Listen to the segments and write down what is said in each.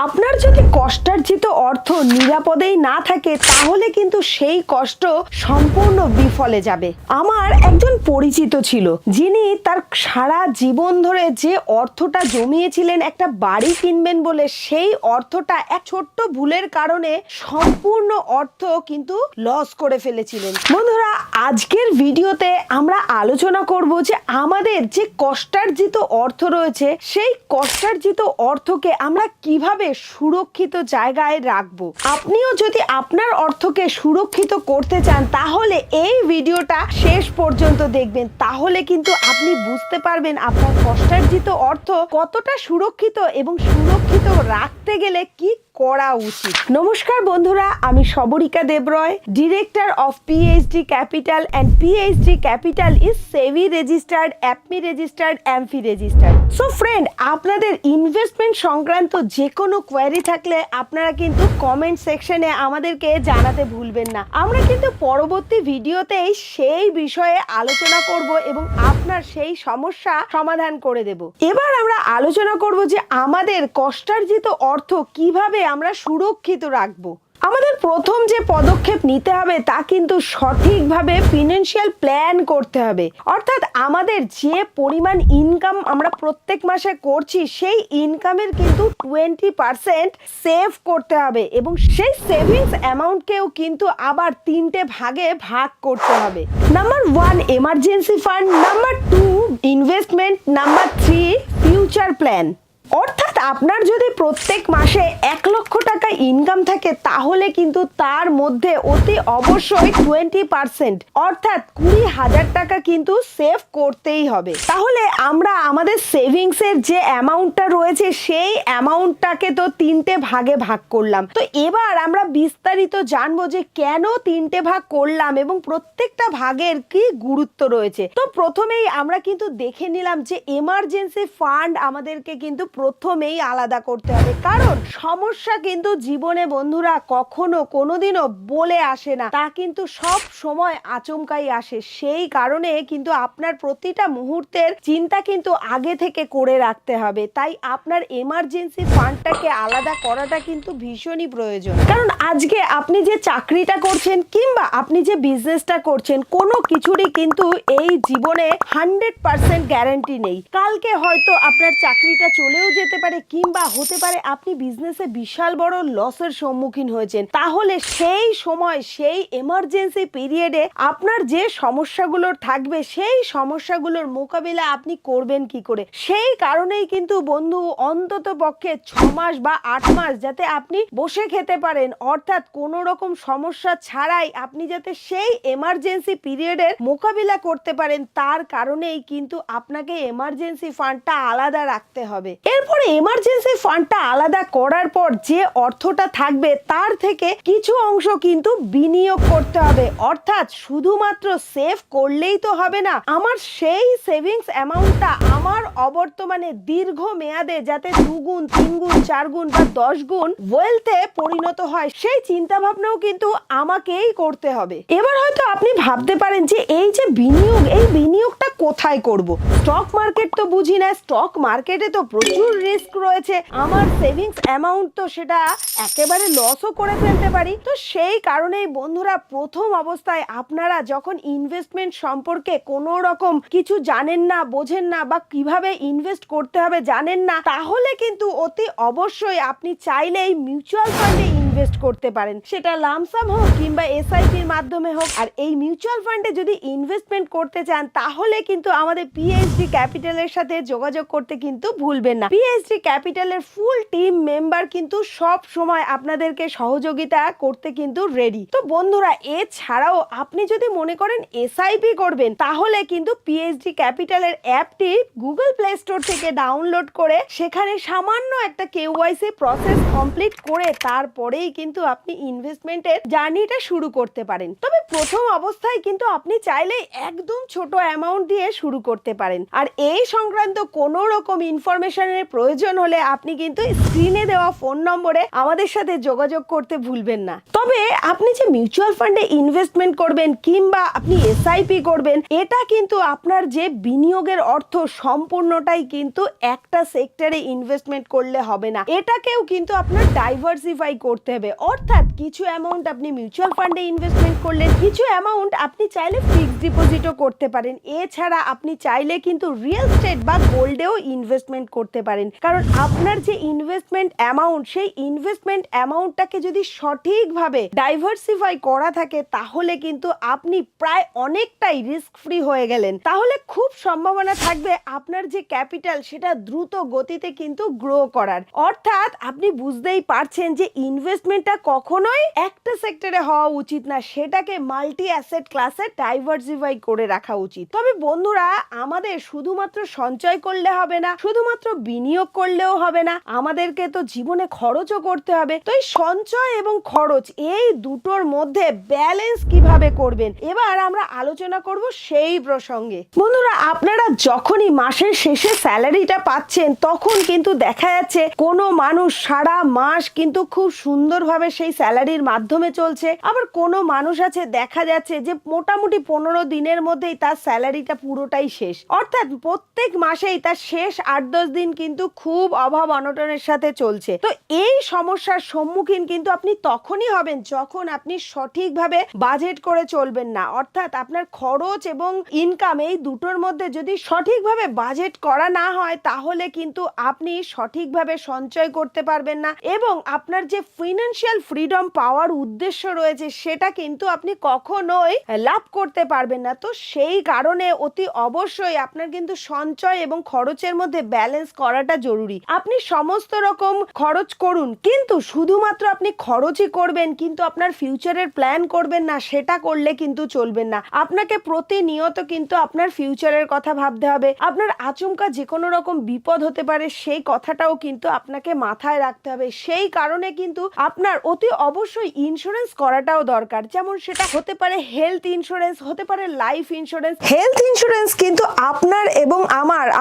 আপনার যদি কষ্টার্জিত অর্থ নিরাপদেই না থাকে তাহলে কিন্তু সেই কষ্ট সম্পূর্ণ বিফলে যাবে। আমার একজন পরিচিত ছিল যিনি তার সারা জীবন ধরে যে অর্থটা জমিয়েছিলেন একটা বাড়ি কিনবেন বলে, সেই অর্থটা এক ছোট্ট ভুলের কারণে সম্পূর্ণ অর্থ কিন্তু লস করে ফেলেছিলেন। বন্ধুরা, আজকের ভিডিওতে আমরা আলোচনা করব যে আমাদের যে কষ্টার্জিত অর্থ রয়েছে সেই কষ্টার্জিত অর্থকে আমরা কিভাবে সুরক্ষিত জায়গায় রাখবো। আপনিও যদি আপনার অর্থকে সুরক্ষিত করতে চান তাহলে এই ভিডিওটা শেষ পর্যন্ত দেখবেন, তাহলে কিন্তু আপনি বুঝতে পারবেন আপনার কষ্টার্জিত অর্থ কতটা সুরক্ষিত এবং সুরক্ষিত রাখতে গেলে কি করা উচিত। নমস্কার বন্ধুরা, আমি Sabrika Debroy, director of PhD capital and PhD capital is SEBI registered, APMI registered, AMFI registered. So friend, আপনাদের ইনভেস্টমেন্ট সংক্রান্ত যে কোনো কোয়ারি থাকলে আপনারা কিন্তু কমেন্ট সেকশনে আমাদেরকে জানাতে ভুলবেন না। আমরা কিন্তু পরবর্তী ভিডিওতেই সেই বিষয়ে আলোচনা করব এবং আপনার সেই সমস্যা সমাধান করে দেব। এবার আমরা আলোচনা করব যে আমাদের কষ্টার্জিত অর্থ কিভাবে আমরা সুরক্ষিত রাখবো। আমাদের প্রথম যে পদক্ষেপ নিতে হবে তা কিন্তু সঠিকভাবে ফিনান্সিয়াল প্ল্যান করতে হবে। অর্থাৎ আমাদের যে পরিমাণ ইনকাম আমরা প্রত্যেক মাসে করছি সেই ইনকামের কিন্তু 20% সেভ করতে হবে এবং সেই সেভিংস অ্যামাউন্টকেও কিন্তু আবার 3টে ভাগে ভাগ করতে হবে। Number 1 emergency fund, number 2 investment, number 3 future plan. অর্থাৎ আপনার যদি প্রত্যেক মাসে 1 লক্ষ টাকা ইনকাম থাকে তাহলে কিন্তু তার মধ্যে অতি অবশ্যই 20% অর্থাৎ 20,000 টাকা কিন্তু সেভ করতেই হবে। তাহলে আমরা আমাদের সেভিংসের যে অ্যামাউন্টটা রয়েছে সেই অ্যামাউন্টটাকে তো 3টে ভাগে ভাগ করলাম। তো এবার আমরা বিস্তারিত জানবো যে কেন 3টে ভাগ করলাম এবং প্রত্যেকটা ভাগের কি গুরুত্ব রয়েছে। তো প্রথমেই আমরা কিন্তু দেখে নিলাম যে এমার্জেন্সি ফান্ড আমাদেরকে কিন্তু প্রথমেই আলাদা করতে হবে, কারণ সমস্যা কিন্তু জীবনে বন্ধুরা কখনো কোনোদিনও বলে আসে না, তা কিন্তু সব সময় আচমকাই আসে। সেই কারণে কিন্তু আপনার প্রতিটা মুহূর্তের চিন্তা কিন্তু আগে থেকে করে রাখতে হবে। তাই আপনার এমার্জেন্সি ফান্ডটাকে আলাদা করাটা কিন্তু ভীষণই প্রয়োজন। কারণ আজকে আপনি যে চাকরিটা করছেন কিংবা আপনি যে বিজনেসটা করছেন, কোনো কিছুরই কিন্তু এই জীবনে 100% গ্যারান্টি নেই। কালকে হয়তো আপনার চাকরিটা চলেও যেতে পারে কিংবা হতে পারে আপনি বিজনেসে বিশাল বড় লসের সম্মুখীন হয়েছেন। তাহলে সেই সময় সেই এমার্জেন্সি পিরিয়ডে আপনার যে সমস্যাগুলো থাকবে সেই সমস্যাগুলোর মোকাবিলা আপনি করবেন কি করে। সেই কারণেই কিন্তু বন্ধু অন্তত পক্ষে 6 মাস বা 8 মাস যাতে আপনি বসে খেতে পারেন, অর্থাৎ কোনো রকম সমস্যা ছাড়াই আপনি যাতে সেই এমার্জেন্সি পিরিয়ডের মোকাবিলা করতে পারেন, তার কারণেই কিন্তু আপনাকে এমার্জেন্সি ফান্ডটা আলাদা রাখতে হবে। এরপরে এমার্জেন্সি ফান্ডটা আলাদা করার পর যে অর্থটা থাকবে তার থেকে কিছু অংশ কিন্তু বিনিয়োগ করতে হবে। অর্থাৎ শুধুমাত্র সেভ করলেই তো হবে না, আমার সেই সেভিংস অ্যামাউন্টটা আমার অবর্তমানে দীর্ঘ মেয়াদে যাতে 2 গুণ 3 গুণ 4 গুণ বা 10 গুণ ওয়েলথে পরিণত হয় সেই চিন্তা ভাবনাও কিন্তু আমাকেই করতে হবে। এবার হয়তো আপনি ভাবতে পারেন যে এই যে বিনিয়োগ, এই বিনিয়োগটা কোথায় করব। স্টক মার্কেট তো বুঝি না, স্টক মার্কেটে তো প্রচুর রিস্ক রয়েছে, আমার সেভিংস অ্যামাউন্ট তো সেটা একেবারে লসও করে ফেলতে পারি। তো সেই কারণেই বন্ধুরা প্রথম অবস্থায় আপনারা যখন ইনভেস্টমেন্ট সম্পর্কে কোনো রকম কিছু জানেন না, বোঝেন না বা কিভাবে ইনভেস্ট করতে হবে জানেন না, তাহলে কিন্তু অতি অবশ্যই আপনি চাইলেই মিউচুয়াল ফান্ডে ইনভেস্ট করতে পারেন, সেটা লামসাম হোক কিংবা এসআইপির মাধ্যমে হোক। আর এই মিউচুয়াল ফান্ডে যদি ইনভেস্টমেন্ট করতে চান তাহলে কিন্তু আমাদের পিএইচডি ক্যাপিটালের সাথে যোগাযোগ করতে কিন্তু ভুলবেন না। পিএইচডি ক্যাপিটালের ফুল টিম মেম্বার কিন্তু সব সময় আপনাদেরকে সহযোগিতা করতে কিন্তু রেডি। তো বন্ধুরা, এছাড়াও আপনি যদি মনে করেন এসআইপি করবেন তাহলে কিন্তু পিএইচডি ক্যাপিটালের অ্যাপটি গুগল প্লে স্টোর থেকে ডাউনলোড করে সেখানে সামান্য একটা কেওয়াইসি প্রসেস কমপ্লিট করে তারপরেই কিন্তু আপনি ইনভেস্টমেন্টের জার্নিটা শুরু করতে পারেন। তবে প্রথম অবস্থায় কিন্তু আপনি চাইলে একদম ছোট অ্যামাউন্ট দিয়ে শুরু করতে পারেন। আর এই সংক্রান্ত কোনো রকম ইনফরমেশনের প্রয়োজন হলে আপনি কিন্তু স্ক্রিনে দেওয়া ফোন নম্বরে আমাদের সাথে যোগাযোগ করতে ভুলবেন না। তবে আপনি যে মিউচুয়াল ফান্ডে ইনভেস্টমেন্ট করবেন কিংবা আপনি এসআইপি করবেন, এটা কিন্তু আপনার যে বিনিয়োগের অর্থ সম্পূর্ণটাই কিন্তু একটা সেক্টরে ইনভেস্টমেন্ট করলে হবে না, এটাকেও কিন্তু আপনার ডাইভার্সিফাই করতে হবে। অর্থাৎ কিছু অ্যামাউন্ট আপনি মিউচুয়াল ফান্ডে ইনভেস্টমেন্ট করলেন, কিছু অ্যামাউন্ট আপনি চাইলে ফিক্সড ডিপোজিটও করতে পারেন। এছাড়া আপনি চাইলে কিন্তু রিয়েল এস্টেট বা গোল্ডেও ইনভেস্টমেন্ট করতে পারেন। কারণ আপনার যে ইনভেস্টমেন্ট অ্যামাউন্ট, সেই ইনভেস্টমেন্ট অ্যামাউন্টটাকে যদি সঠিকভাবে ডাইভার্সিফাই করা থাকে তাহলে কিন্তু আপনি প্রায় অনেকটাই রিস্ক ফ্রি হয়ে গেলেন। তাহলে খুব সম্ভাবনা থাকবে আপনার যে ক্যাপিটাল সেটা দ্রুত গতিতে কিন্তু গ্রো করার। অর্থাৎ আপনি বুঝতেই পারছেন যে ইনভেস্টমেন্টটা কখনোই একটা সেক্টরে হওয়া উচিত না, সেটাকে মাল্টি অ্যাসেট ক্লাসে ডাইভার্সিফাই করে রাখা উচিত। তবে বন্ধুরা, আমাদের শুধুমাত্র সঞ্চয় করলে হবে না, শুধুমাত্র বিনিয়োগ করলেও হবে না, আমাদেরকে তো জীবনে খরচও করতে হবে। তো এই সঞ্চয় এবং খরচ, এই দুটোর মধ্যে ব্যালেন্স কিভাবে করবেন, এবার আমরা আলোচনা করব সেই প্রসঙ্গে। বন্ধুরা, আপনারা যখনই মাসের শেষে স্যালারিটা পাচ্ছেন তখন কিন্তু দেখা যাচ্ছে কোনো মানুষ সারা মাস কিন্তু খুব সুন্দরভাবে সেই স্যালারির মাধ্যমে চলছে, আবার কোনো মানুষ আছে দেখা যাচ্ছে যে মোটামুটি 15 দিনের মধ্যেই তার স্যালারিটা পুরোটাই শেষ। অর্থাৎ প্রত্যেক মাসেই তার শেষ 8-10 দিন কিন্তু খুব অভাব অনটনের সাথে চলছে। তো এই সমস্যার সম্মুখীন কিন্তু আপনি তখনই হবেন যখন আপনি সঠিকভাবে বাজেট করে চলবেন না। অর্থাৎ আপনার খরচ এবং ইনকাম এই দুটোর মধ্যে যদি সঠিকভাবে বাজেট করা না হয় তাহলে কিন্তু আপনি সঠিকভাবে সঞ্চয় করতে পারবেন না এবং আপনার যে ফিনান্সিয়াল ফ্রিডম পাওয়ার উদ্দেশ্য রয়েছে সেটা কিন্তু আপনি কখনোই লাভ করতে পারবেন না। তো সেই কারণে অতি অবশ্যই আপনার কিন্তু সঞ্চয় এবং খরচের মধ্যে ব্যালেন্স করাটা জরুরি। আপনি সমস্ত রকম খরচ করুন, কিন্তু শুধুমাত্র আপনি খরচই করবেন কিন্তু আপনার ফিউচারের প্ল্যান করবেন না, সেটা করলে কিন্তু চলবে না। আপনাকে প্রতিনিয়ত কিন্তু আপনার ফিউচারের কথা ভাবতে হবে। আপনার আচমকা যে কোনো রকম বিপদ হতে পারে, সেই কথাটাও কিন্তু আপনাকে মাথায় রাখতে হবে। সেই কারণে কিন্তু আপনার অতি অবশ্যই ইন্স্যুরেন্স করাটাও দরকার। যেমন সেটা হতে পারে হেলথ ইন্স্যুরেন্স, হতে পারে লাইফ ইন্স্যুরেন্স। হেলথ ইন্স্যুরেন্স কিন্তু আপনার এবং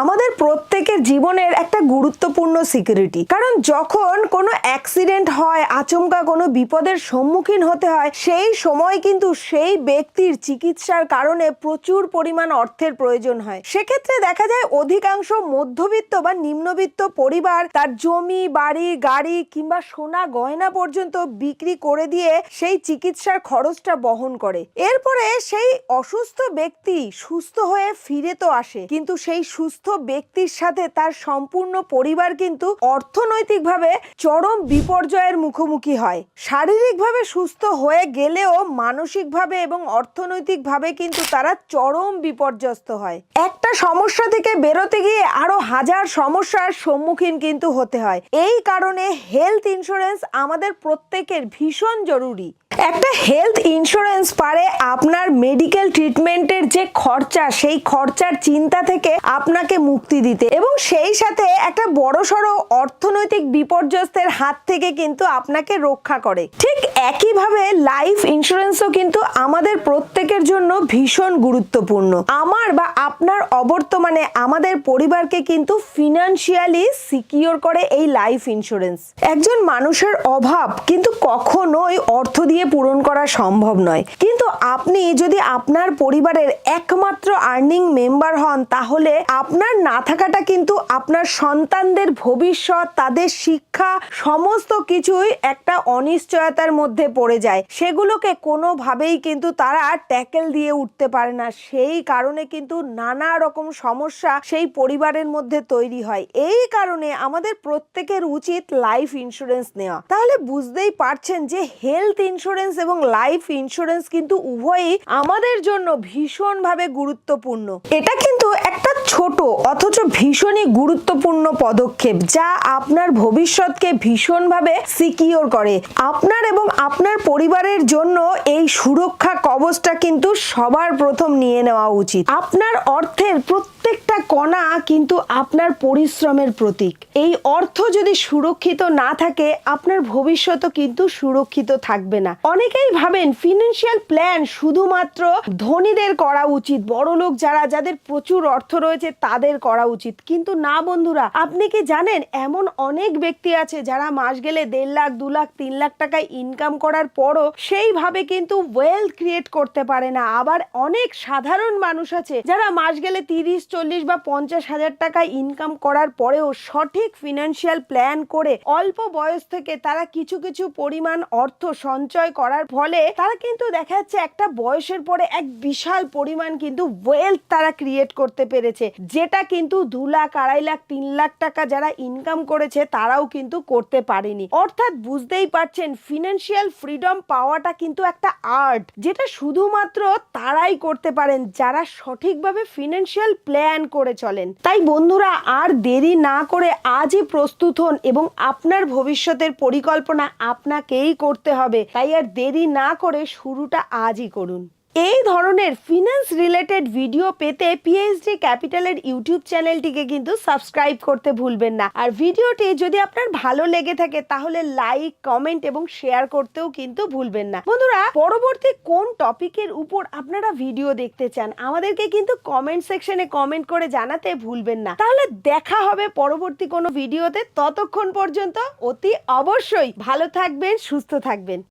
আমাদের প্রত্যেকের জীবনের একটা গুরুত্বপূর্ণ সিকিউরিটি। কারণ যখন কোনো অ্যাক্সিডেন্ট হয়, আচমকা কোনো বিপদের সম্মুখীন হতে হয়, সেই সময় কিন্তু সেই ব্যক্তির চিকিৎসার কারণে প্রচুর পরিমাণ অর্থের প্রয়োজন হয়। সেক্ষেত্রে দেখা যায় অধিকাংশ মধ্যবিত্ত বা নিম্নবিত্ত পরিবার তার জমি, বাড়ি, গাড়ি কিংবা সোনা গয়না পর্যন্ত বিক্রি করে দিয়ে সেই চিকিৎসার খরচটা বহন করে। এরপরে সেই অসুস্থ ব্যক্তি সুস্থ হয়ে ফিরে তো আসে, কিন্তু সেই সুস্থ ব্যক্তির সাথে তার সম্পূর্ণ পরিবার কিন্তু অর্থনৈতিকভাবে চরম বিপর্যয়ের মুখোমুখি হয়। শারীরিকভাবে সুস্থ হয়ে গেলেও মানসিকভাবে এবং অর্থনৈতিকভাবে কিন্তু তারা চরম বিপর্যস্ত হয়। একটা সমস্যা থেকে বেরোতে গিয়ে আরো হাজার সমস্যার সম্মুখীন কিন্তু হতে হয়। এই কারণে হেলথ ইন্স্যুরেন্স আমাদের প্রত্যেকের ভীষণ জরুরি। একটা হেলথ ইন্স্যুরেন্স পারে আপনার মেডিকেল ট্রিটমেন্টের যে খরচা, সেই খরচার চিন্তা থেকে আপনাকে মুক্তি দিতে এবং সেই সাথে একটা বড়সড় অর্থনৈতিক বিপর্যস্তের হাত থেকে কিন্তু আপনাকে রক্ষা করে। ঠিক একইভাবে লাইফ ইন্স্যুরেন্সও কিন্তু আমাদের প্রত্যেকের জন্য ভীষণ গুরুত্বপূর্ণ। আমার বা আপনার অবর্তমানে আমাদের পরিবারকে কিন্তু ফিনান্সিয়ালি সিকিউর করে এই লাইফ ইন্স্যুরেন্স। একজন মানুষের অভাব কিন্তু কখনোই অর্থ দিয়ে পূরণ করা সম্ভব নয়, কিন্তু আপনি যদি আপনার পরিবারের একমাত্র আর্নিং মেম্বার হন তাহলে আপনার না থাকাটা কিন্তু আপনার সন্তানদের ভবিষ্যৎ, তাদের শিক্ষা সমস্ত কিছুই একটা অনিশ্চয়তার মধ্যে পড়ে যায়। সেগুলোকে কোনোভাবেই কিন্তু তারা ট্যাকেল দিয়ে উঠতে পারে না। সেই কারণে কিন্তু নানা রকম সমস্যা সেই পরিবারের মধ্যে তৈরি হয়। এই কারণে আমাদের প্রত্যেকের উচিত লাইফ ইন্স্যুরেন্স নেওয়া। তাহলে বুঝতেই পারছেন যে হেলথ ইন্স্যুরেন্স এবং লাইফ ইন্স্যুরেন্স কিন্তু উভয়ই আমাদের জন্য ভীষণভাবে গুরুত্বপূর্ণ। এটা কিন্তু একটা ছোট অথচ ভীষণই গুরুত্বপূর্ণ পদক্ষেপ যা আপনার ভবিষ্যৎকে ভীষণভাবে সিকিউর করে। আপনার এবং আপনার পরিবারের জন্য এই সুরক্ষা কবচটা কিন্তু সবার প্রথম নিয়ে নেওয়া উচিত। আপনার অর্থের প্রত্যেকটা কণা কিন্তু আপনার পরিশ্রমের প্রতীক। এই অর্থ যদি সুরক্ষিত না থাকে, আপনার ভবিষ্যৎও কিন্তু সুরক্ষিত থাকবে না। অনেকেই ভাবেন ফিনান্সিয়াল প্ল্যান শুধুমাত্র ধনীদের করা উচিত, বড়লোক যাদের প্রচুর অর্থ রয়েছে তাদের করা উচিত। কিন্তু না বন্ধুরা, আপনি কি জানেন এমন অনেক ব্যক্তি আছে যারা মাস গেলে 1.5 লাখ, 2 লাখ, 3 লাখ টাকা ইনকাম করার পরও সেইভাবে কিন্তু ওয়েলথ ক্রিয়েট করতে পারে না। আবার অনেক সাধারণ মানুষ আছে যারা মাস গেলে 30, 40 বা 50 হাজার টাকা ইনকাম করার পরেও সঠিক ফিনান্সিয়াল প্ল্যান করে অল্প বয়স থেকে তারা কিছু কিছু পরিমাণ অর্থ সঞ্চয় করার ফলে তারা কিন্তু দেখা যাচ্ছে একটা বয়সের পরে এক বিশাল পরিমাণ কিন্তু ওয়েলথ তারা ক্রিয়েট করতে পেরেছে, যেটা কিন্তু 2 লাখ, 2.5 লাখ, 3 লাখ টাকা যারা ইনকাম করেছে তারাও কিন্তু করতে পারেনি। অর্থাৎ বুঝতেই পারছেন, ফিনান্সিয়াল ফ্রিডম পাওয়াটা কিন্তু একটা আর্ট, যেটা শুধুমাত্র তারাই করতে পারেন যারা সঠিকভাবে ফিনান্সিয়াল প্ল্যান করে চলেন। তাই বন্ধুরা, আর দেরি না করে আজই প্রস্তুত হন এবং আপনার ভবিষ্যতের পরিকল্পনা আপনাকেই করতে হবে। তাই আর দেরি না করে শুরুটা আজই করুন। এই ধরনের ফিনান্স রিলেটেড ভিডিও পেতে পিএইচডি ক্যাপিটালের ইউটিউব চ্যানেলটিকে কিন্তু সাবস্ক্রাইব করতে ভুলবেন না। আর ভিডিওটি যদি আপনার ভালো লেগে থাকে তাহলে লাইক, কমেন্ট এবং শেয়ার করতেও কিন্তু ভুলবেন না। বন্ধুরা, পরবর্তী কোন টপিকের উপর আপনারা ভিডিও দেখতে চান আমাদেরকে কিন্তু কমেন্ট সেকশনে কমেন্ট করে জানাতে ভুলবেন না। তাহলে দেখা হবে পরবর্তী কোনো ভিডিওতে। ততক্ষণ পর্যন্ত অতি অবশ্যই ভালো থাকবেন, সুস্থ থাকবেন।